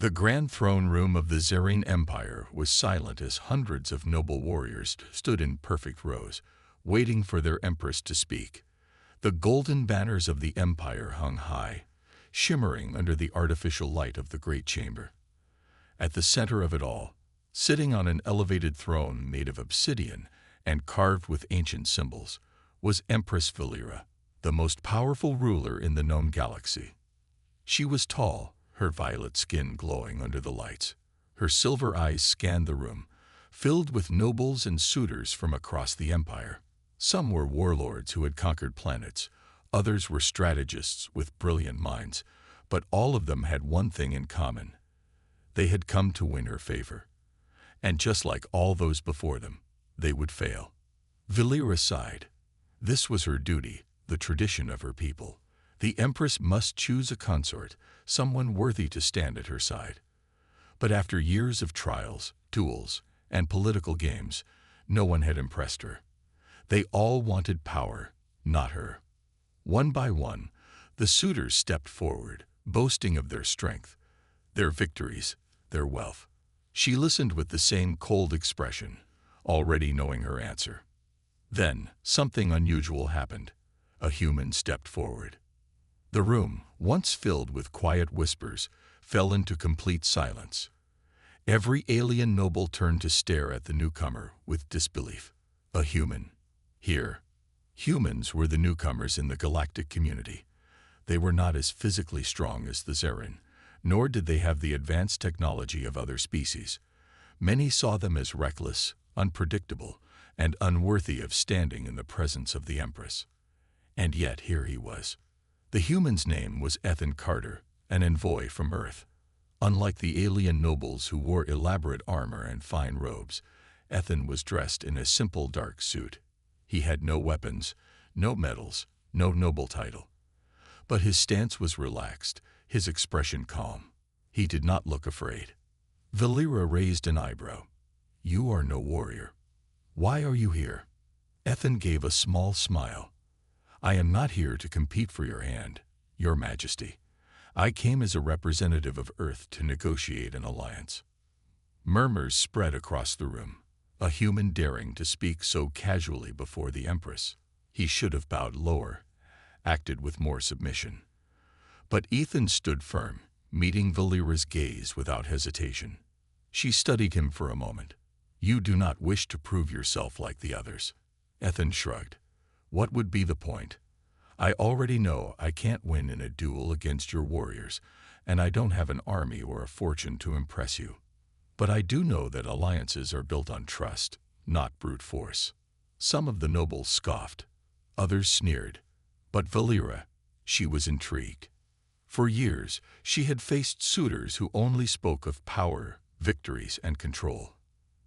The grand throne room of the Zerine Empire was silent as hundreds of noble warriors stood in perfect rows, waiting for their empress to speak. The golden banners of the empire hung high, shimmering under the artificial light of the great chamber. At the center of it all, sitting on an elevated throne made of obsidian and carved with ancient symbols, was Empress Valera, the most powerful ruler in the known galaxy. She was tall, her violet skin glowing under the lights. Her silver eyes scanned the room, filled with nobles and suitors from across the empire. Some were warlords who had conquered planets, others were strategists with brilliant minds, but all of them had one thing in common. They had come to win her favor. And just like all those before them, they would fail. Valera sighed. This was her duty, the tradition of her people. The Empress must choose a consort, someone worthy to stand at her side. But after years of trials, duels, and political games, no one had impressed her. They all wanted power, not her. One by one, the suitors stepped forward, boasting of their strength, their victories, their wealth. She listened with the same cold expression, already knowing her answer. Then, something unusual happened. A human stepped forward. The room, once filled with quiet whispers, fell into complete silence. Every alien noble turned to stare at the newcomer with disbelief. A human. Here, humans were the newcomers in the galactic community. They were not as physically strong as the Zerine, nor did they have the advanced technology of other species. Many saw them as reckless, unpredictable, and unworthy of standing in the presence of the Empress. And yet here he was. The human's name was Ethan Carter, an envoy from Earth. Unlike the alien nobles who wore elaborate armor and fine robes, Ethan was dressed in a simple dark suit. He had no weapons, no medals, no noble title. But his stance was relaxed, his expression calm. He did not look afraid. Valera raised an eyebrow. "You are no warrior. Why are you here?" Ethan gave a small smile. "I am not here to compete for your hand, Your Majesty. I came as a representative of Earth to negotiate an alliance." Murmurs spread across the room. A human daring to speak so casually before the Empress. He should have bowed lower, acted with more submission. But Ethan stood firm, meeting Valera's gaze without hesitation. She studied him for a moment. "You do not wish to prove yourself like the others." Ethan shrugged. "What would be the point? I already know I can't win in a duel against your warriors, and I don't have an army or a fortune to impress you. But I do know that alliances are built on trust, not brute force." Some of the nobles scoffed. Others sneered. But Valera, she was intrigued. For years, she had faced suitors who only spoke of power, victories, and control.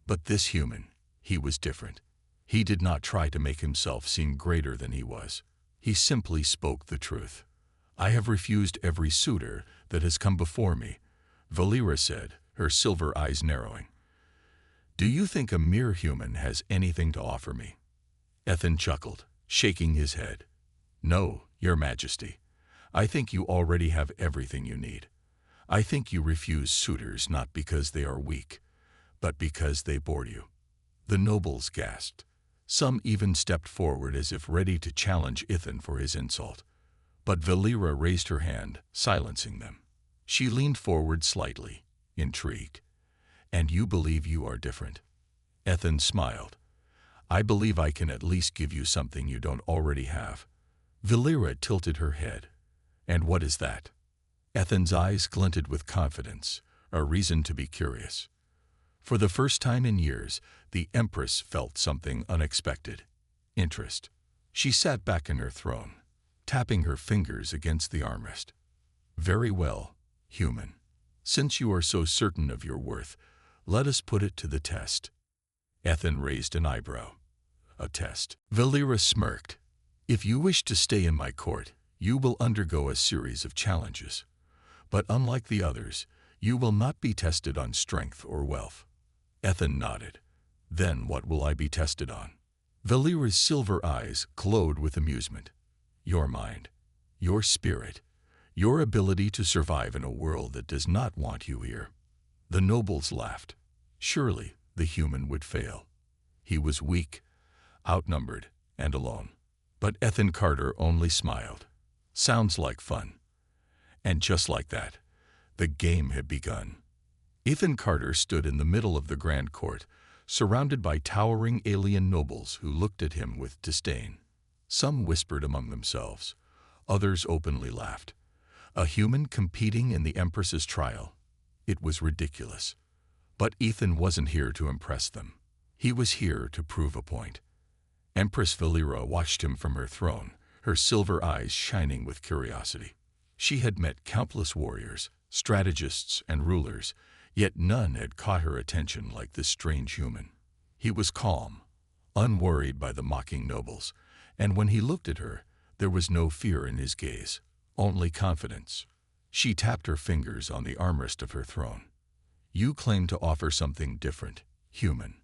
But this human, he was different. He did not try to make himself seem greater than he was. He simply spoke the truth. "I have refused every suitor that has come before me," Valera said, her silver eyes narrowing. "Do you think a mere human has anything to offer me?" Ethan chuckled, shaking his head. "No, Your Majesty. I think you already have everything you need. I think you refuse suitors not because they are weak, but because they bore you." The nobles gasped. Some even stepped forward as if ready to challenge Ethan for his insult. But Valera raised her hand, silencing them. She leaned forward slightly, intrigued. "And you believe you are different?" Ethan smiled. "I believe I can at least give you something you don't already have." Valera tilted her head. "And what is that?" Ethan's eyes glinted with confidence, a reason to be curious. For the first time in years, the Empress felt something unexpected. Interest. She sat back in her throne, tapping her fingers against the armrest. "Very well, human. Since you are so certain of your worth, let us put it to the test." Ethan raised an eyebrow. "A test?" Valera smirked. "If you wish to stay in my court, you will undergo a series of challenges. But unlike the others, you will not be tested on strength or wealth." Ethan nodded. "Then what will I be tested on?" Valera's silver eyes glowed with amusement. "Your mind, your spirit, Your ability to survive in a world that does not want you here. The nobles laughed. Surely the human would fail. He was weak, outnumbered, and alone. But Ethan Carter only smiled. Sounds like fun. And just like that, the game had begun. Ethan Carter stood in the middle of the grand court, surrounded by towering alien nobles who looked at him with disdain. Some whispered among themselves. Others openly laughed. A human competing in the Empress's trial. It was ridiculous. But Ethan wasn't here to impress them. He was here to prove a point. Empress Valera watched him from her throne, her silver eyes shining with curiosity. She had met countless warriors, strategists, and rulers, yet none had caught her attention like this strange human. He was calm, unworried by the mocking nobles, and when he looked at her, there was no fear in his gaze, only confidence. She tapped her fingers on the armrest of her throne. You claim to offer something different, human.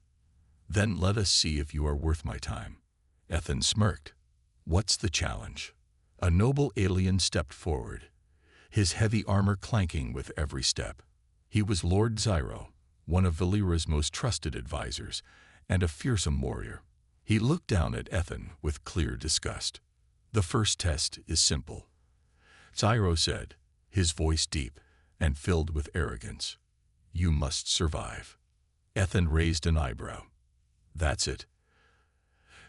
Then let us see if you are worth my time. Ethan smirked. What's the challenge? A noble alien stepped forward, his heavy armor clanking with every step. He was Lord Zyro, one of Valera's most trusted advisors, and a fearsome warrior. He looked down at Ethan with clear disgust. The first test is simple, Zyro said, his voice deep and filled with arrogance. You must survive. Ethan raised an eyebrow. That's it.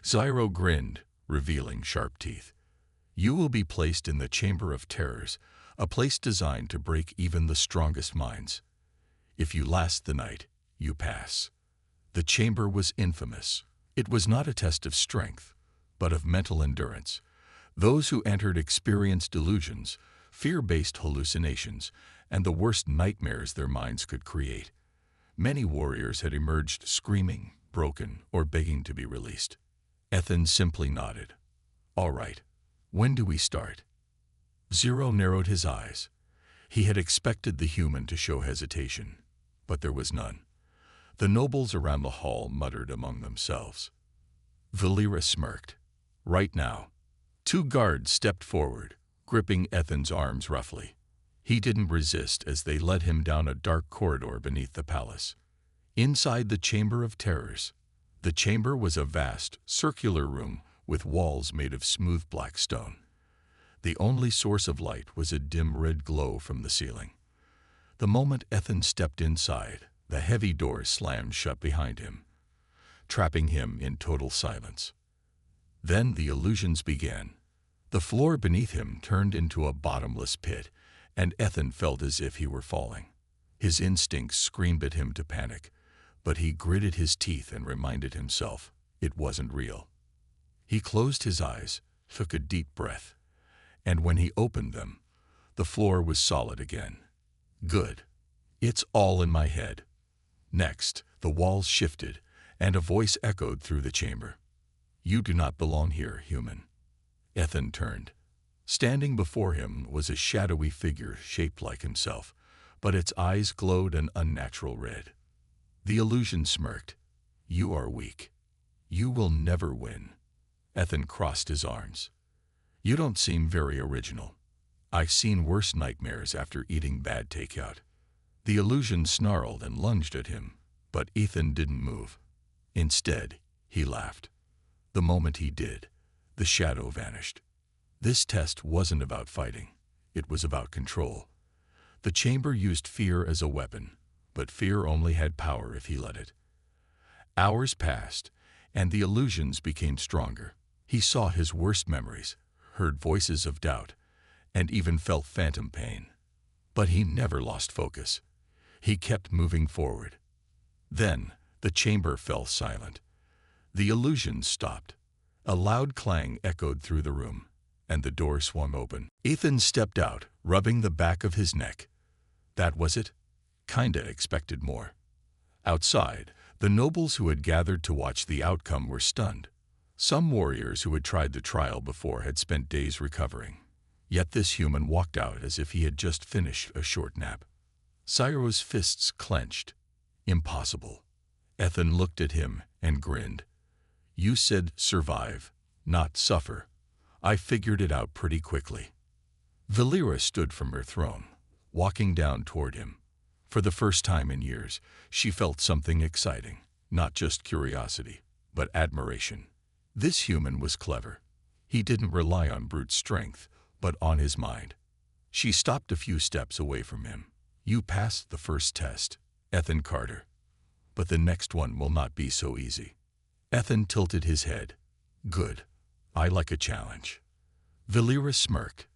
Zyro grinned, revealing sharp teeth. You will be placed in the Chamber of Terrors, a place designed to break even the strongest minds. If you last the night, you pass. The chamber was infamous. It was not a test of strength, but of mental endurance. Those who entered experienced delusions, fear-based hallucinations, and the worst nightmares their minds could create. Many warriors had emerged screaming, broken, or begging to be released. Ethan simply nodded. All right, when do we start? Zero narrowed his eyes. He had expected the human to show hesitation, but there was none. The nobles around the hall muttered among themselves. Valera smirked. Right now. 2 guards stepped forward, gripping Ethan's arms roughly. He didn't resist as they led him down a dark corridor beneath the palace. Inside the Chamber of Terrors. The chamber was a vast, circular room with walls made of smooth black stone. The only source of light was a dim red glow from the ceiling. The moment Ethan stepped inside, the heavy doors slammed shut behind him, trapping him in total silence. Then the illusions began. The floor beneath him turned into a bottomless pit, and Ethan felt as if he were falling. His instincts screamed at him to panic, but he gritted his teeth and reminded himself it wasn't real. He closed his eyes, took a deep breath, and when he opened them, the floor was solid again. Good. It's all in my head. Next, the walls shifted, and a voice echoed through the chamber. You do not belong here, human. Ethan turned. Standing before him was a shadowy figure shaped like himself, but its eyes glowed an unnatural red. The illusion smirked. You are weak. You will never win. Ethan crossed his arms. You don't seem very original. I've seen worse nightmares after eating bad takeout. The illusion snarled and lunged at him, but Ethan didn't move. Instead, he laughed. The moment he did, the shadow vanished. This test wasn't about fighting. It was about control. The chamber used fear as a weapon, but fear only had power if he let it. Hours passed, and the illusions became stronger. He saw his worst memories, heard voices of doubt, and even felt phantom pain. But he never lost focus. He kept moving forward. Then, the chamber fell silent. The illusions stopped. A loud clang echoed through the room, and the door swung open. Ethan stepped out, rubbing the back of his neck. That was it? Kinda expected more. Outside, the nobles who had gathered to watch the outcome were stunned. Some warriors who had tried the trial before had spent days recovering. Yet this human walked out as if he had just finished a short nap. Cyro's fists clenched. Impossible. Ethan looked at him and grinned. You said survive, not suffer. I figured it out pretty quickly. Valera stood from her throne, walking down toward him. For the first time in years, she felt something exciting, not just curiosity, but admiration. This human was clever. He didn't rely on brute strength, but on his mind. She stopped a few steps away from him. You passed the first test, Ethan Carter. But the next one will not be so easy. Ethan tilted his head. Good. I like a challenge. Valera smirked.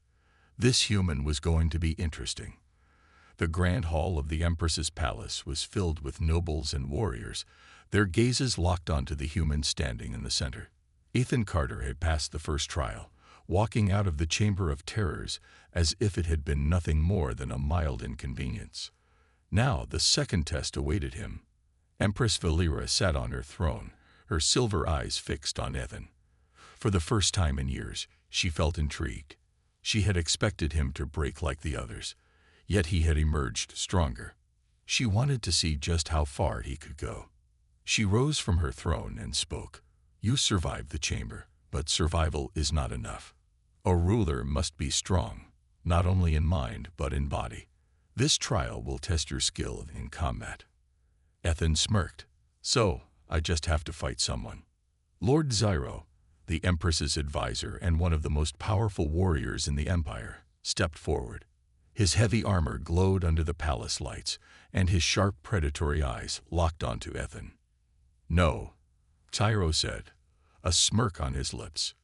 This human was going to be interesting. The grand hall of the Empress's palace was filled with nobles and warriors, their gazes locked onto the human standing in the center. Ethan Carter had passed the first trial, walking out of the Chamber of Terrors as if it had been nothing more than a mild inconvenience. Now the second test awaited him. Empress Valera sat on her throne, her silver eyes fixed on Ethan. For the first time in years, she felt intrigued. She had expected him to break like the others, yet he had emerged stronger. She wanted to see just how far he could go. She rose from her throne and spoke. You survived the chamber, but survival is not enough. A ruler must be strong, not only in mind but in body. This trial will test your skill in combat. Ethan smirked. So, I just have to fight someone. Lord Zyro, the Empress's advisor and one of the most powerful warriors in the Empire, stepped forward. His heavy armor glowed under the palace lights, and his sharp predatory eyes locked onto Ethan. No, Zyro said, a smirk on his lips.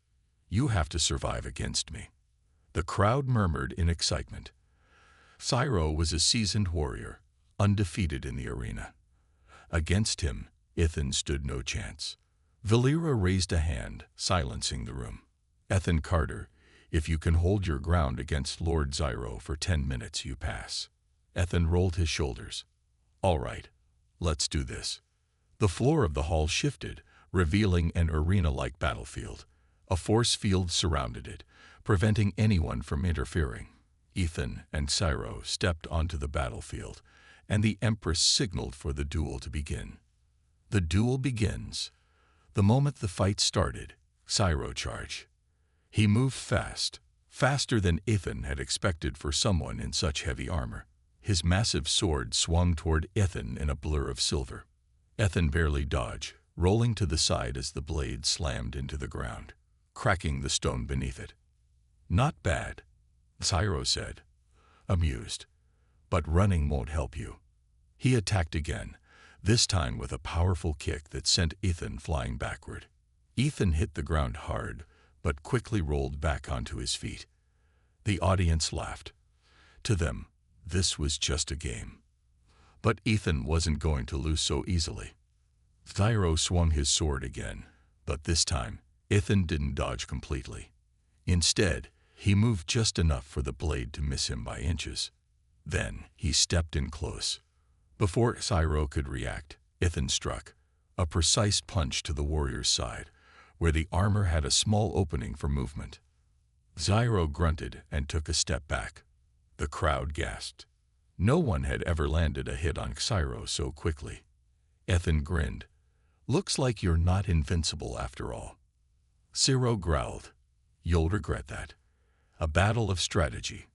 You have to survive against me. The crowd murmured in excitement. Zyro was a seasoned warrior, undefeated in the arena. Against him, Ethan stood no chance. Valera raised a hand, silencing the room. Ethan Carter, if you can hold your ground against Lord Zyro for 10 minutes, you pass. Ethan rolled his shoulders. All right, let's do this. The floor of the hall shifted, revealing an arena-like battlefield. A force field surrounded it, preventing anyone from interfering. Ethan and Zyro stepped onto the battlefield, and the Empress signaled for the duel to begin. The duel begins. The moment the fight started, Zyro charged. He moved fast, faster than Ethan had expected for someone in such heavy armor. His massive sword swung toward Ethan in a blur of silver. Ethan barely dodged, rolling to the side as the blade slammed into the ground, cracking the stone beneath it. Not bad, Zyro said, amused. But running won't help you. He attacked again, this time with a powerful kick that sent Ethan flying backward. Ethan hit the ground hard, but quickly rolled back onto his feet. The audience laughed. To them, this was just a game. But Ethan wasn't going to lose so easily. Zyro swung his sword again, but this time, Ethan didn't dodge completely. Instead, he moved just enough for the blade to miss him by inches. Then, he stepped in close. Before Zyro could react, Ethan struck, a precise punch to the warrior's side, where the armor had a small opening for movement. Zyro grunted and took a step back. The crowd gasped. No one had ever landed a hit on Zyro so quickly. Ethan grinned. Looks like you're not invincible after all. Zyro growled. You'll regret that. A battle of strategy.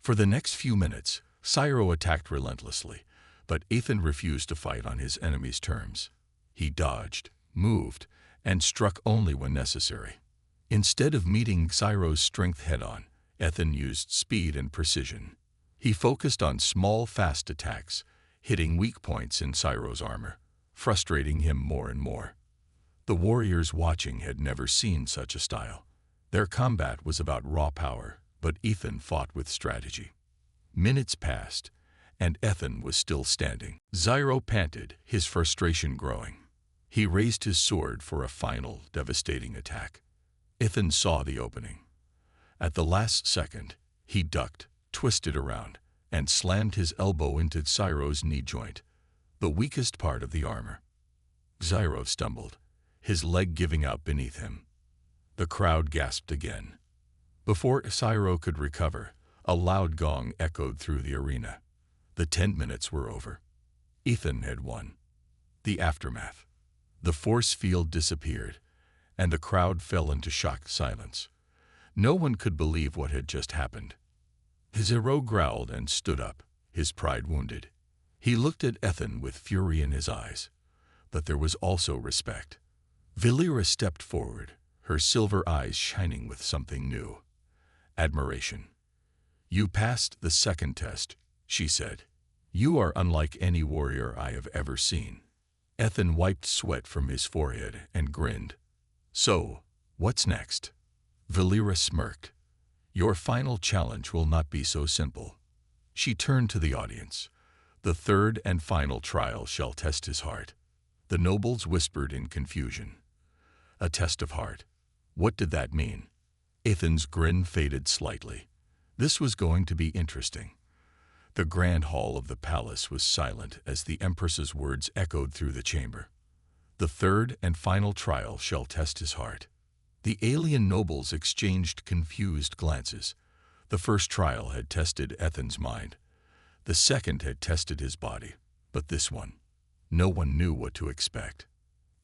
For the next few minutes, Zyro attacked relentlessly, but Ethan refused to fight on his enemy's terms. He dodged, moved, and struck only when necessary. Instead of meeting Zyro's strength head-on, Ethan used speed and precision. He focused on small, fast attacks, hitting weak points in Zyro's armor, frustrating him more and more. The warriors watching had never seen such a style. Their combat was about raw power, but Ethan fought with strategy. Minutes passed, and Ethan was still standing. Zyro panted, his frustration growing. He raised his sword for a final, devastating attack. Ethan saw the opening. At the last second, he ducked, twisted around, and slammed his elbow into Zyro's knee joint, the weakest part of the armor. Zyro stumbled, his leg giving out beneath him. The crowd gasped again. Before Zyro could recover, a loud gong echoed through the arena. The 10 minutes were over. Ethan had won. The aftermath. The force field disappeared, and the crowd fell into shocked silence. No one could believe what had just happened. His hero growled and stood up, his pride wounded. He looked at Ethan with fury in his eyes, but there was also respect. Valera stepped forward, her silver eyes shining with something new. Admiration. "You passed the second test," she said. "You are unlike any warrior I have ever seen." Ethan wiped sweat from his forehead and grinned. "So, what's next?" Valera smirked. "Your final challenge will not be so simple." She turned to the audience. "The third and final trial shall test his heart." The nobles whispered in confusion. A test of heart. What did that mean? Ethan's grin faded slightly. This was going to be interesting. The grand hall of the palace was silent as the Empress's words echoed through the chamber. "The third and final trial shall test his heart." The alien nobles exchanged confused glances. The first trial had tested Ethan's mind. The second had tested his body. But this one, no one knew what to expect.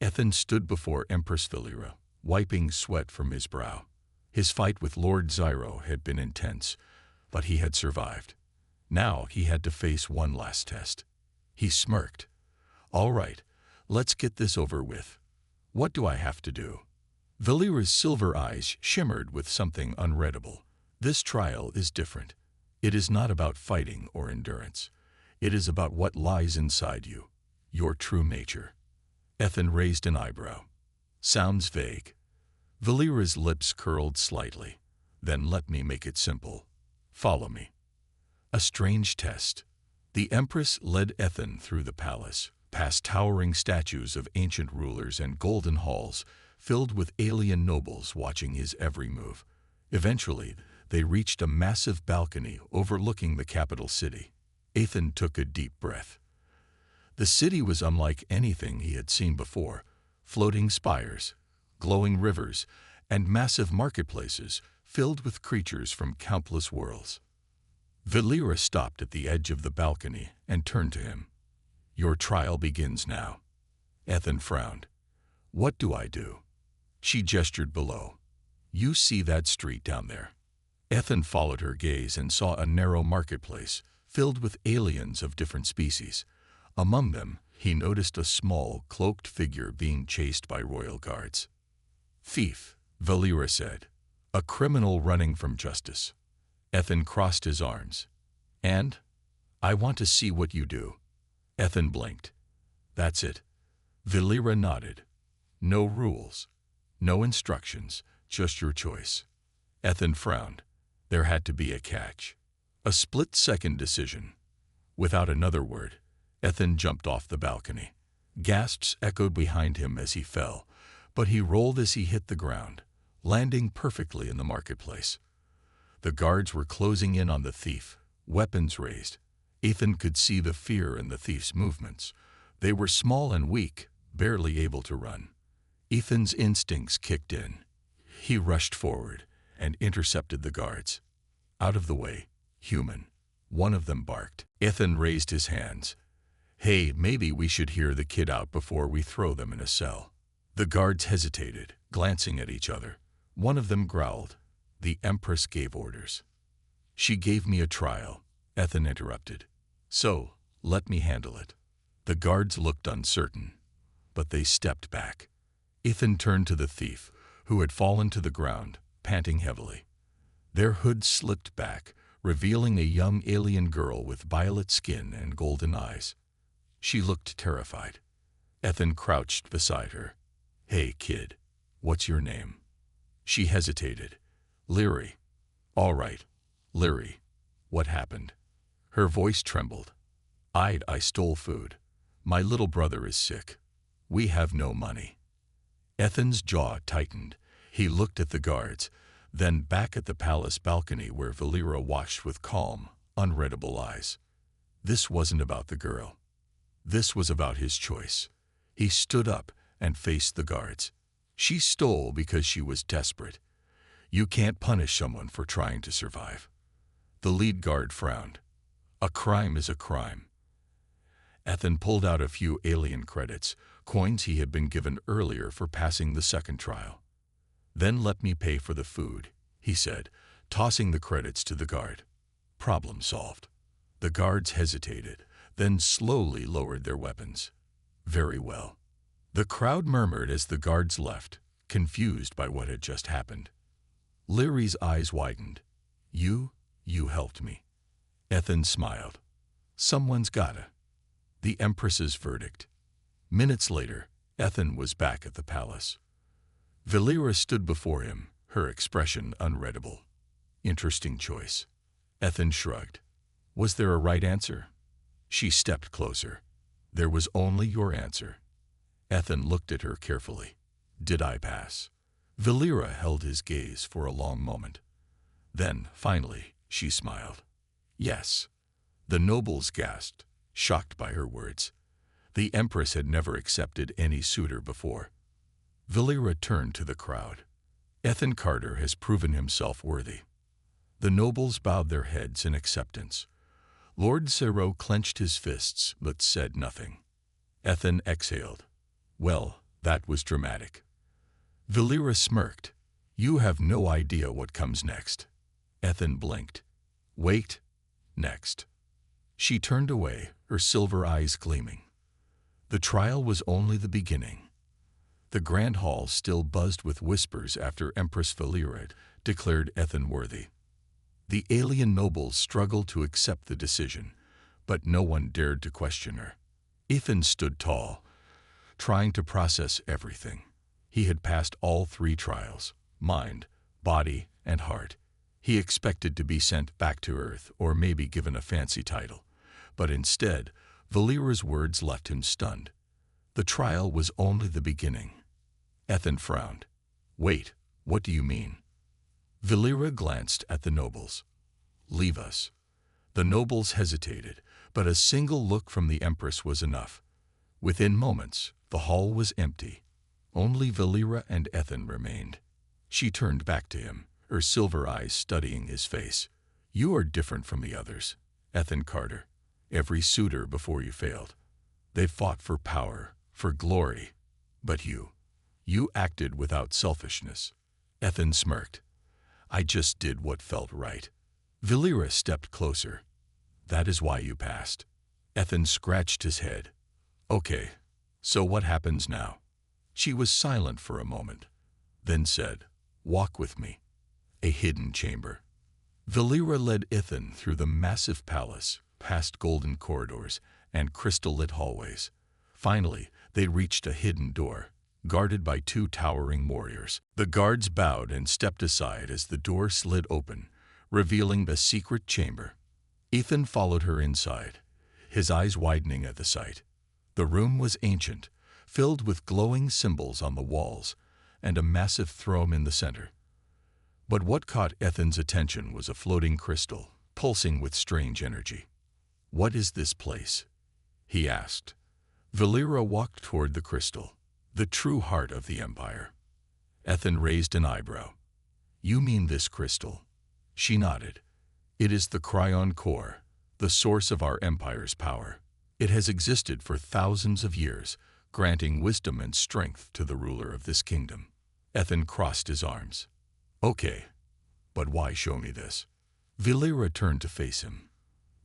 Ethan stood before Empress Valera, wiping sweat from his brow. His fight with Lord Zyro had been intense, but he had survived. Now he had to face one last test. He smirked. "All right, let's get this over with. What do I have to do?" Valera's silver eyes shimmered with something unreadable. "This trial is different. It is not about fighting or endurance. It is about what lies inside you, your true nature." Ethan raised an eyebrow. "Sounds vague." Valera's lips curled slightly. "Then let me make it simple. Follow me." A strange test. The Empress led Ethan through the palace, past towering statues of ancient rulers and golden halls filled with alien nobles watching his every move. Eventually, they reached a massive balcony overlooking the capital city. Ethan took a deep breath. The city was unlike anything he had seen before. Floating spires, glowing rivers, and massive marketplaces filled with creatures from countless worlds. Valera stopped at the edge of the balcony and turned to him. "Your trial begins now." Ethan frowned. "What do I do?" She gestured below. "You see that street down there?" Ethan followed her gaze and saw a narrow marketplace filled with aliens of different species. Among them, he noticed a small, cloaked figure being chased by royal guards. "Thief," Valera said. "A criminal running from justice." Ethan crossed his arms. "And? I want to see what you do." Ethan blinked. "That's it." Valera nodded. "No rules. No instructions, just your choice." Ethan frowned. There had to be a catch. A split-second decision. Without another word, Ethan jumped off the balcony. Gasps echoed behind him as he fell, but he rolled as he hit the ground, landing perfectly in the marketplace. The guards were closing in on the thief, weapons raised. Ethan could see the fear in the thief's movements. They were small and weak, barely able to run. Ethan's instincts kicked in. He rushed forward and intercepted the guards. "Out of the way, human," one of them barked. Ethan raised his hands. "Hey, maybe we should hear the kid out before we throw them in a cell." The guards hesitated, glancing at each other. One of them growled. The Empress gave orders. "She gave me a trial," Ethan interrupted. "So, let me handle it." The guards looked uncertain, but they stepped back. Ethan turned to the thief, who had fallen to the ground, panting heavily. Their hoods slipped back, revealing a young alien girl with violet skin and golden eyes. She looked terrified. Ethan crouched beside her. "Hey, kid, what's your name?" She hesitated. "Leary." "All right, Leary. What happened?" Her voice trembled. I stole food. My little brother is sick. We have no money." Ethan's jaw tightened. He looked at the guards, then back at the palace balcony where Valera watched with calm, unreadable eyes. This wasn't about the girl. This was about his choice. He stood up and faced the guards. "She stole because she was desperate. You can't punish someone for trying to survive." The lead guard frowned. "A crime is a crime." Ethan pulled out a few alien credits, coins he had been given earlier for passing the second trial. "Then let me pay for the food," he said, tossing the credits to the guard. Problem solved. The guards hesitated, then slowly lowered their weapons. Very well. The crowd murmured as the guards left, confused by what had just happened. Lyri's eyes widened. You helped me. Ethan smiled. Someone's gotta. The Empress's verdict. Minutes later, Ethan was back at the palace. Valera stood before him, her expression unreadable. Interesting choice. Ethan shrugged. Was there a right answer? She stepped closer. There was only your answer. Ethan looked at her carefully. Did I pass? Valera held his gaze for a long moment. Then, finally, she smiled. Yes. The nobles gasped, shocked by her words. The Empress had never accepted any suitor before. Valera turned to the crowd. Ethan Carter has proven himself worthy. The nobles bowed their heads in acceptance. Lord Zero clenched his fists but said nothing. Ethan exhaled. Well, that was dramatic. Valera smirked. You have no idea what comes next. Ethan blinked. Wait. Next. She turned away, her silver eyes gleaming. The trial was only the beginning. The grand hall still buzzed with whispers after Empress Valera declared Ethan worthy. The alien nobles struggled to accept the decision, but no one dared to question her. Ethan stood tall, trying to process everything. He had passed all 3 trials, mind, body, and heart. He expected to be sent back to Earth or maybe given a fancy title, but instead, Valera's words left him stunned. The trial was only the beginning. Ethan frowned. Wait, what do you mean? Valera glanced at the nobles. Leave us. The nobles hesitated, but a single look from the Empress was enough. Within moments, the hall was empty. Only Valera and Ethan remained. She turned back to him, her silver eyes studying his face. You are different from the others, Ethan Carter. Every suitor before you failed. They fought for power, for glory. But you acted without selfishness. Ethan smirked. I just did what felt right. Valera stepped closer. That is why you passed. Ethan scratched his head. Okay, so what happens now? She was silent for a moment, then said, walk with me. A hidden chamber. Valera led Ethan through the massive palace, past golden corridors and crystal-lit hallways. Finally, they reached a hidden door, guarded by 2 towering warriors. The guards bowed and stepped aside as the door slid open, revealing the secret chamber. Ethan followed her inside, his eyes widening at the sight. The room was ancient, filled with glowing symbols on the walls, and a massive throne in the center. But what caught Ethan's attention was a floating crystal, pulsing with strange energy. What is this place? He asked. Valera walked toward the crystal, the true heart of the Empire. Ethan raised an eyebrow. You mean this crystal? She nodded. It is the Cryon core, the source of our Empire's power. It has existed for thousands of years, granting wisdom and strength to the ruler of this kingdom. Ethan crossed his arms. Okay, but why show me this? Valera turned to face him.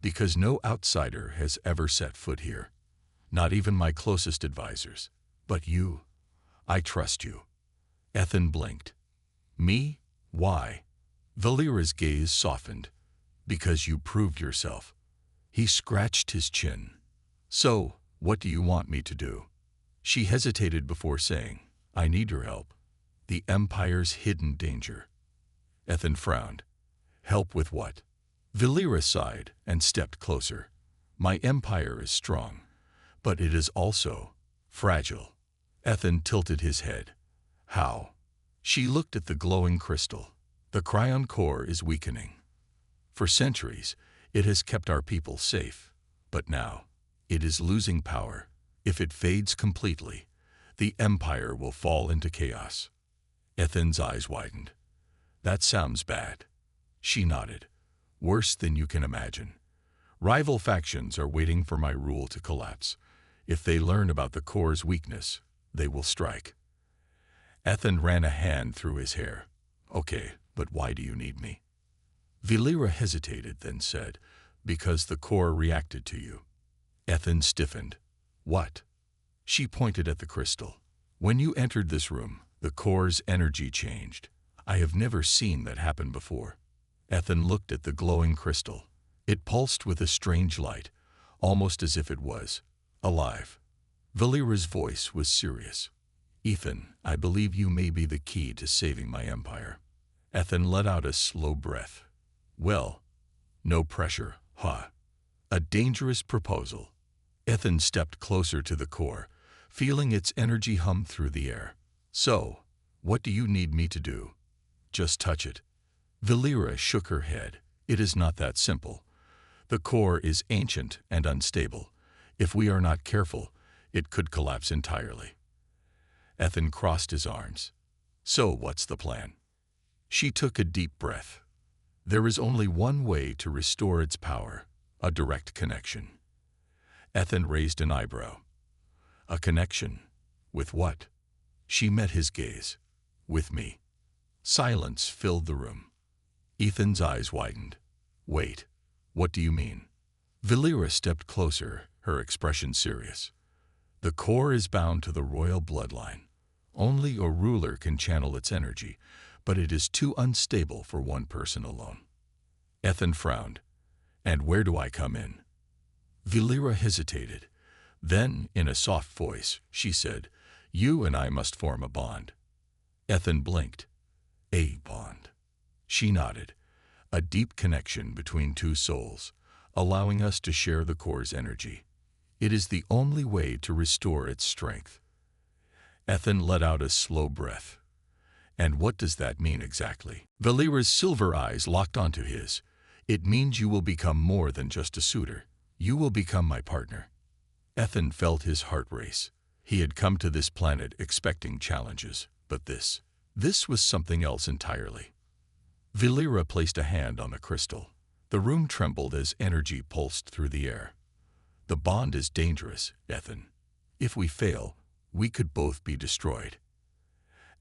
Because no outsider has ever set foot here. Not even my closest advisors. But you. I trust you. Ethan blinked. Me? Why? Valera's gaze softened. Because you proved yourself. He scratched his chin. So, what do you want me to do? She hesitated before saying, I need your help. The Empire's hidden danger. Ethan frowned. Help with what? Valera sighed and stepped closer. My empire is strong, but it is also fragile. Ethan tilted his head. How? She looked at the glowing crystal. The Cryon core is weakening. For centuries, it has kept our people safe, but now it is losing power. If it fades completely, the Empire will fall into chaos. Ethan's eyes widened. That sounds bad. She nodded. Worse than you can imagine. Rival factions are waiting for my rule to collapse. If they learn about the core's weakness, they will strike. Ethan ran a hand through his hair. Okay, but why do you need me? Valera hesitated, then said, "Because the core reacted to you." Ethan stiffened. "What?" She pointed at the crystal. "When you entered this room, the core's energy changed. I have never seen that happen before." Ethan looked at the glowing crystal. It pulsed with a strange light, almost as if it was alive. Valera's voice was serious. "Ethan, I believe you may be the key to saving my empire." Ethan let out a slow breath. "Well, no pressure, huh? A dangerous proposal." Ethan stepped closer to the core, feeling its energy hum through the air. "So, what do you need me to do?" "Just touch it." Valera shook her head. "It is not that simple. The core is ancient and unstable. If we are not careful, it could collapse entirely." Ethan crossed his arms. "So what's the plan?" She took a deep breath. "There is only one way to restore its power, a direct connection." Ethan raised an eyebrow. "A connection? With what?" She met his gaze. "With me." Silence filled the room. Ethan's eyes widened. "Wait, what do you mean?" Valera stepped closer, her expression serious. "The core is bound to the royal bloodline. Only a ruler can channel its energy, but it is too unstable for one person alone." Ethan frowned. "And where do I come in?" Valera hesitated. Then, in a soft voice, she said, "You and I must form a bond." Ethan blinked. "A bond?" She nodded. "A deep connection between two souls, allowing us to share the core's energy. It is the only way to restore its strength." Ethan let out a slow breath. "And what does that mean exactly?" Valera's silver eyes locked onto his. "It means you will become more than just a suitor. You will become my partner." Ethan felt his heart race. He had come to this planet expecting challenges, but this was something else entirely. Valera placed a hand on the crystal. The room trembled as energy pulsed through the air. "The bond is dangerous, Ethan. If we fail, we could both be destroyed."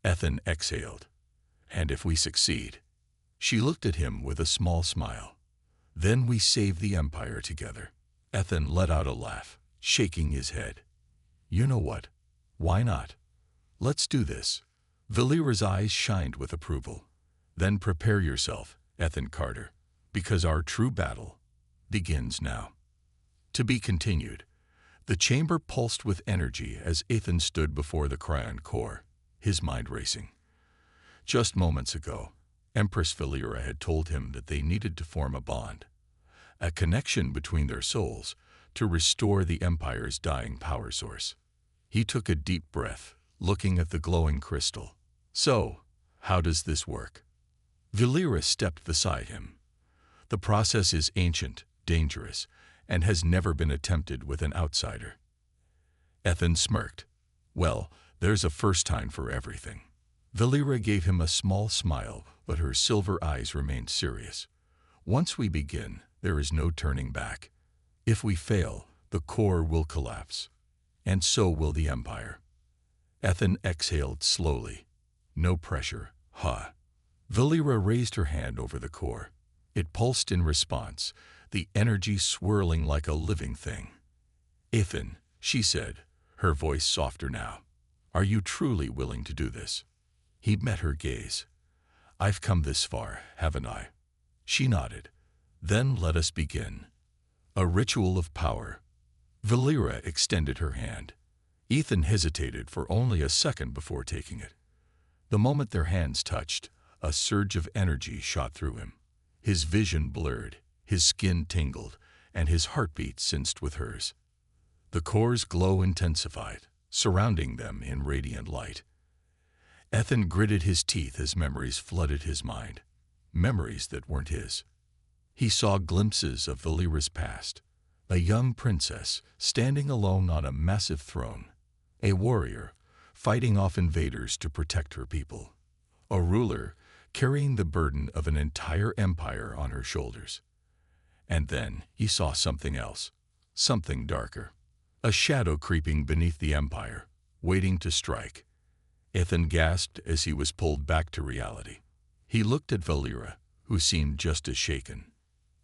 Ethan exhaled. "And if we succeed?" She looked at him with a small smile. "Then we save the empire together." Ethan let out a laugh, shaking his head. "You know what? Why not? Let's do this." Valera's eyes shined with approval. "Then prepare yourself, Ethan Carter, because our true battle begins now." To be continued. The chamber pulsed with energy as Ethan stood before the cryon core, his mind racing. Just moments ago, Empress Valera had told him that they needed to form a bond, a connection between their souls, to restore the Empire's dying power source. He took a deep breath, looking at the glowing crystal. "So, how does this work?" Valera stepped beside him. "The process is ancient, dangerous, and has never been attempted with an outsider." Ethan smirked. "Well, there's a first time for everything." Valera gave him a small smile, but her silver eyes remained serious. "Once we begin, there is no turning back. If we fail, the core will collapse, and so will the Empire." Ethan exhaled slowly. "No pressure, huh?" Valera raised her hand over the core. It pulsed in response, the energy swirling like a living thing. "Ethan," she said, her voice softer now, "are you truly willing to do this?" He met her gaze. "I've come this far, haven't I?" She nodded. "Then let us begin. A ritual of power." Valera extended her hand. Ethan hesitated for only a second before taking it. The moment their hands touched, a surge of energy shot through him. His vision blurred, his skin tingled, and his heartbeat synced with hers. The core's glow intensified, surrounding them in radiant light. Ethan gritted his teeth as memories flooded his mind, memories that weren't his. He saw glimpses of Valera's past, a young princess standing alone on a massive throne, a warrior fighting off invaders to protect her people, a ruler carrying the burden of an entire empire on her shoulders. And then he saw something else, something darker, a shadow creeping beneath the empire, waiting to strike. Ethan gasped as he was pulled back to reality. He looked at Valera, who seemed just as shaken.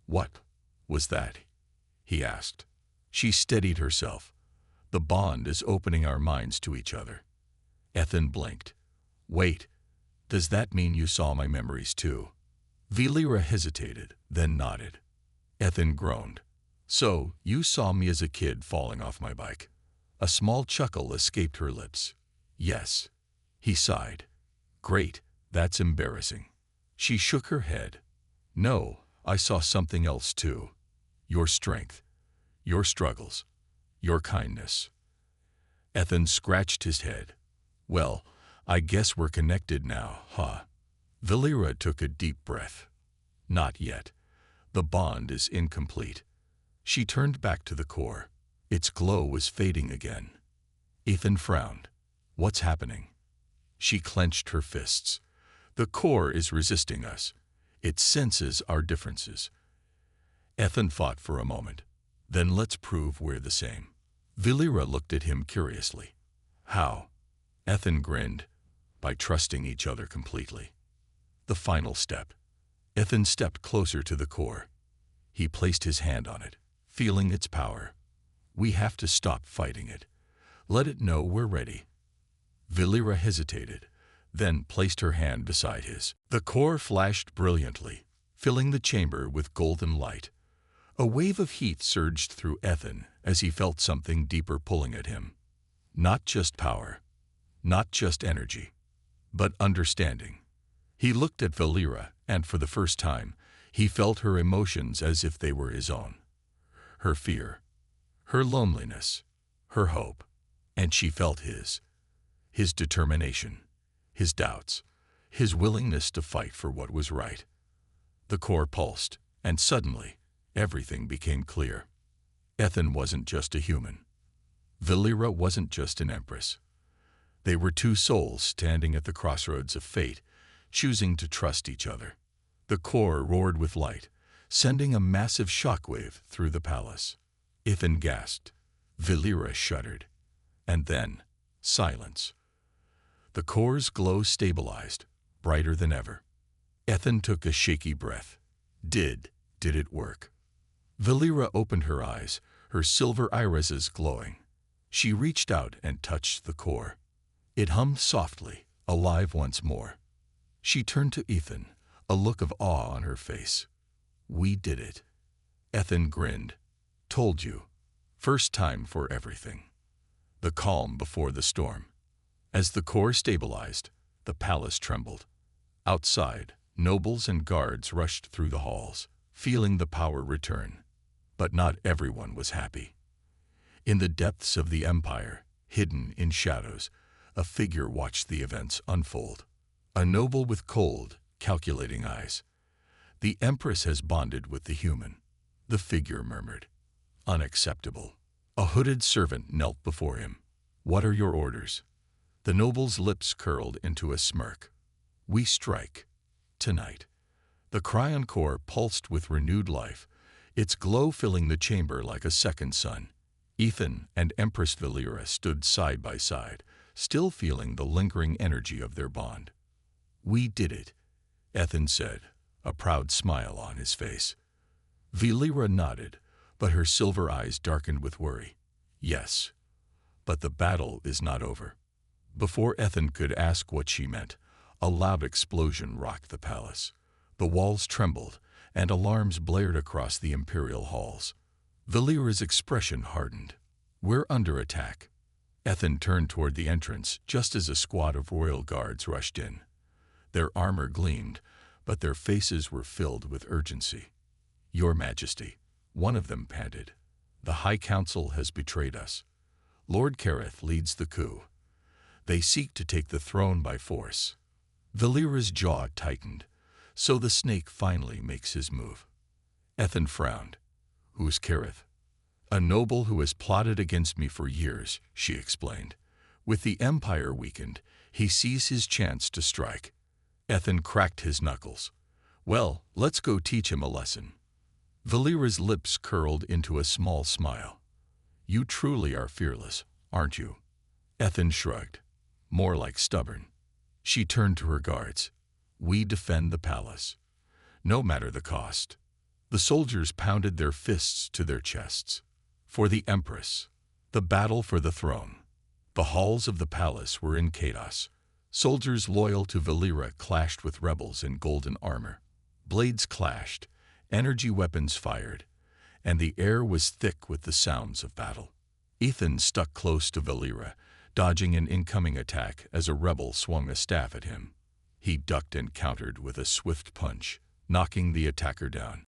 "What was that?" he asked. She steadied herself. "The bond is opening our minds to each other." Ethan blinked. "Wait, does that mean you saw my memories too?" Velira hesitated, then nodded. Ethan groaned. "So, you saw me as a kid falling off my bike?" A small chuckle escaped her lips. "Yes." He sighed. "Great, that's embarrassing." She shook her head. "No, I saw something else too. Your strength, your struggles, your kindness." Ethan scratched his head. "Well, I guess we're connected now, huh?" Velira took a deep breath. "Not yet. The bond is incomplete." She turned back to the core. Its glow was fading again. Ethan frowned. "What's happening?" She clenched her fists. "The core is resisting us. It senses our differences." Ethan thought for a moment. "Then let's prove we're the same." Velira looked at him curiously. "How?" Ethan grinned. "By trusting each other completely." The final step. Ethan stepped closer to the core. He placed his hand on it, feeling its power. "We have to stop fighting it. Let it know we're ready." Velira hesitated, then placed her hand beside his. The core flashed brilliantly, filling the chamber with golden light. A wave of heat surged through Ethan as he felt something deeper pulling at him. Not just power, not just energy, but understanding. He looked at Velira, and for the first time, he felt her emotions as if they were his own. Her fear, her loneliness, her hope, and she felt his determination, his doubts, his willingness to fight for what was right. The core pulsed, and suddenly, everything became clear. Ethan wasn't just a human. Velira wasn't just an empress. They were two souls standing at the crossroads of fate, choosing to trust each other. The core roared with light, sending a massive shockwave through the palace. Ethan gasped. Velira shuddered. And then, silence. The core's glow stabilized, brighter than ever. Ethan took a shaky breath. Did it work? Velira opened her eyes, her silver irises glowing. She reached out and touched the core. It hummed softly, alive once more. She turned to Ethan, a look of awe on her face. "We did it." Ethan grinned. "Told you. First time for everything." The calm before the storm. As the core stabilized, the palace trembled. Outside, nobles and guards rushed through the halls, feeling the power return. But not everyone was happy. In the depths of the empire, hidden in shadows, a figure watched the events unfold. A noble with cold, calculating eyes. "The Empress has bonded with the human," the figure murmured. "Unacceptable." A hooded servant knelt before him. "What are your orders?" The noble's lips curled into a smirk. "We strike. Tonight." The cryon core pulsed with renewed life, its glow filling the chamber like a second sun. Ethan and Empress Velira stood side by side, still feeling the lingering energy of their bond. "We did it," Ethan said, a proud smile on his face. Velira nodded, but her silver eyes darkened with worry. "Yes, but the battle is not over." Before Ethan could ask what she meant, a loud explosion rocked the palace. The walls trembled, and alarms blared across the imperial halls. Velira's expression hardened. "We're under attack." Ethan turned toward the entrance just as a squad of royal guards rushed in. Their armor gleamed, but their faces were filled with urgency. "Your Majesty," one of them panted, "the High Council has betrayed us. Lord Kareth leads the coup. They seek to take the throne by force." Velira's jaw tightened. "So the snake finally makes his move." Ethan frowned. "Who's Kareth?" "A noble who has plotted against me for years," she explained. "With the Empire weakened, he sees his chance to strike." Ethan cracked his knuckles. "Well, let's go teach him a lesson." Velira's lips curled into a small smile. "You truly are fearless, aren't you?" Ethan shrugged. "More like stubborn." She turned to her guards. "We defend the palace. no matter the cost. The soldiers pounded their fists to their chests. For the Empress, the battle for the throne. The halls of the palace were in chaos. Soldiers loyal to Valera clashed with rebels in golden armor. Blades clashed, energy weapons fired, and the air was thick with the sounds of battle. Ethan stuck close to Valera, dodging an incoming attack as a rebel swung a staff at him. He ducked and countered with a swift punch, knocking the attacker down.